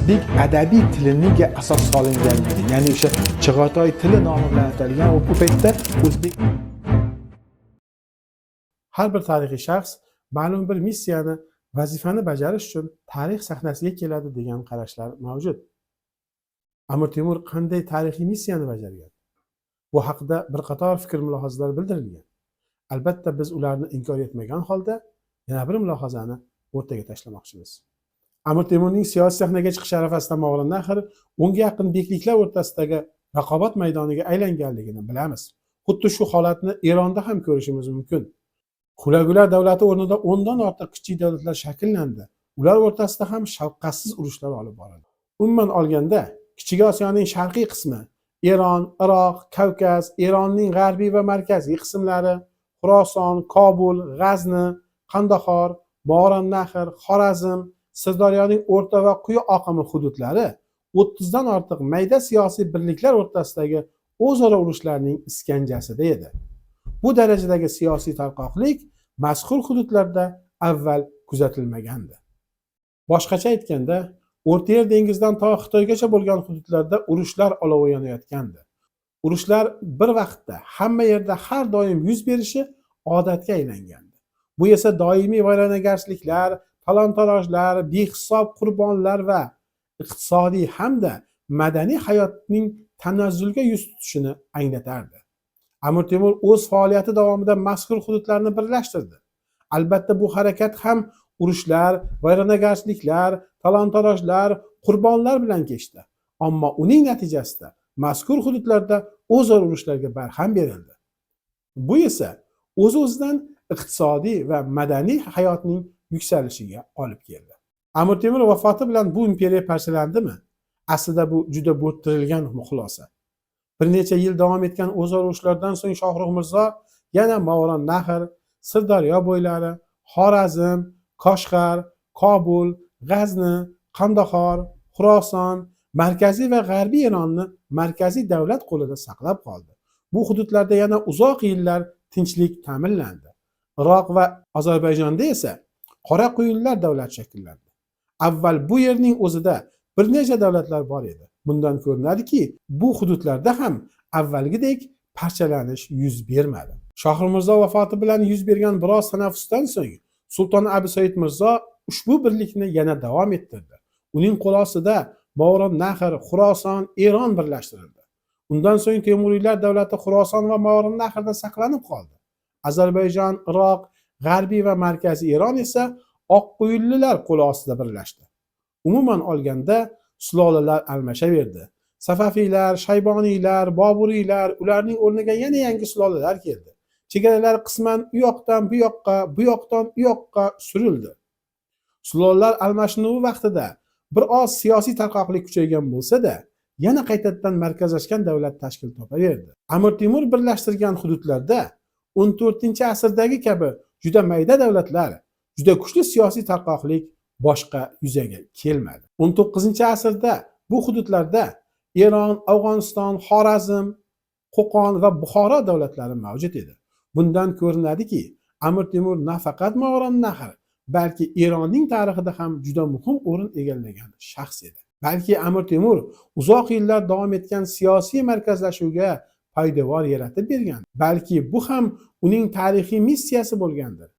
o'zbek adabiy tiliga asos solinganligi, ya'ni o'sha Chig'atoy tili nomi bilan atalgan u paytda o'zbek har bir tarixiy shaxs ma'lum bir missiyani, vazifani bajarish uchun tarix sahnasiga keladi degan qarashlar mavjud. Amir Temur qanday tarixiy missiyani bajargan? Bu haqida bir qator fikr-mulohazalar bildirilgan. Albatta biz ularni inkor etmagan holda yana bir mulohazani o'rtaga tashlamoqchimiz. Amir Temurning siyosiy sahnaga chiqish arafasida Movarounnahr 10 ga yaqin bekliklar o'rtasidagi raqobat maydoniga aylanganligini bilamiz. Xuddi shu holatni Eronda ham ko'rishimiz mumkin. Hulagular davlati o'rnida 10 dan ortiq kichik davlatlar shakllandi. Ular o'rtasida ham shafqatsiz urushlar olib borildi. Umuman olganda, Kichik Osiyoning sharqiy qismi, Eron, Iroq, Kavkaz, Eronning g'arbiy va markaziy qismlari, Xuroson, Kobul, G'azni, Qandahor, Movarounnahr, Xorazm, Sirdaryoning o'rta va quyi oqimi hududlari 30 dan ortiq mayda siyosiy birliklar o'rtasidagi o'zaro urushlarning iskanjasida edi. Bu darajadagi siyosiy tarqoqlik mazkur hududlarda avval kuzatilmagandi. Boshqacha aytganda, O'rta Yer dengizidan to Xitoygacha bo'lgan hududlarda urushlar olovi yonayotgandi. Urushlar bir vaqtda hamma yerda har doim yuz berishi odatga aylangandi. Bu esa doimiy vayronagarchiliklar, talon-tarojlar, behisob qurbonlar va iqtisodiy hamda madaniy hayotning tanazzulga yuz tutishini anglatardi. Amir Temur o'z faoliyati davomida mazkur hududlarni birlashtirdi. Albatta bu harakat ham urushlar, vayronagarchiliklar, talon-tarojlar, qurbonlar bilan kechdi. Ammo uning natijasida mazkur hududlarda o'zaro urushlarga barham berildi. Bu esa o'z-o'zidan iqtisodiy va madaniy hayotning yuksalishiga olib keldi. Amir Temur vafoti bilan bu imperiya parchalandimi? Aslida bu juda bo'rttirilgan xulosa. Bir necha yil davom etgan o'zaro urushlardan so'ng Shohrux Mirzo yana Movarounnahr, Sirdaryo bo'ylari, Xorazm, Koshgar, Kobul, G'azni, Qandahor, Xuroson, markaziy va g'arbiy Eronni markaziy davlat qo'lida saqlab qoldi. Bu hududlarda yana uzoq yillar tinchlik ta'minlandi. Iroq va Ozarbayjonda esa qora quyunlar davlat shakllandi. Avval bu yerning o'zida bir necha davlatlar bor edi. Bundan ko'rinadiki, bu hududlarda ham avvalgidek parchalanish yuz bermadi. Shohrux Mirzo vafoti bilan yuz bergan biroz tanaffusdan so'ng Sulton Abi Said Mirzo ushbu birlikni yana davom ettirdi. Uning qo'l ostida Movarounnahr, Xuroson, Eron birlashtirildi. Undan so'ng Temuriylar davlati Xuroson va Movarounnahrda saqlanib qoldi. Ozarbayjon, Iroq, g'arbiy va markaziy Eron esa oqquyunlilar qo'l ostida birlashdi. Umuman olganda sulolalar almashaverdi. Safaviylar, Shayboniylar, Boburiylar, ularning o'rniga yana yangi sulolalar keldi. Chegaralar qisman u yoqdan bu yoqqa, bu yoqdan u yoqqa surildi. Sulolalar almashinuvi vaqtida bir oz siyosiy tarqoqlik kuchaygan bo'lsa-da, yana qaytadan markazlashgan davlat tashkil topaverdi. Amir Temur birlashtirgan hududlarda 14-asrdagi kabi juda mayda davlatlar, juda kuchli siyosiy tarqoqlik boshqa yuzaga kelmadi. 19-asrda bu hududlarda Eron, Afg'oniston, Xorazm, Qo'qon va Buxoro davlatlari mavjud edi. Bundan ko'rinadiki, Amir Temur nafaqat Movarounnahr, balki Eronning tarixida ham juda muhim o'rin egallagan shaxs edi. Balki Amir Temur uzoq yillar davom etgan siyosiy markazlashuvga poydevor yaratib bergan. Balki bu ham uning tarixiy missiyasi bo'lgandir.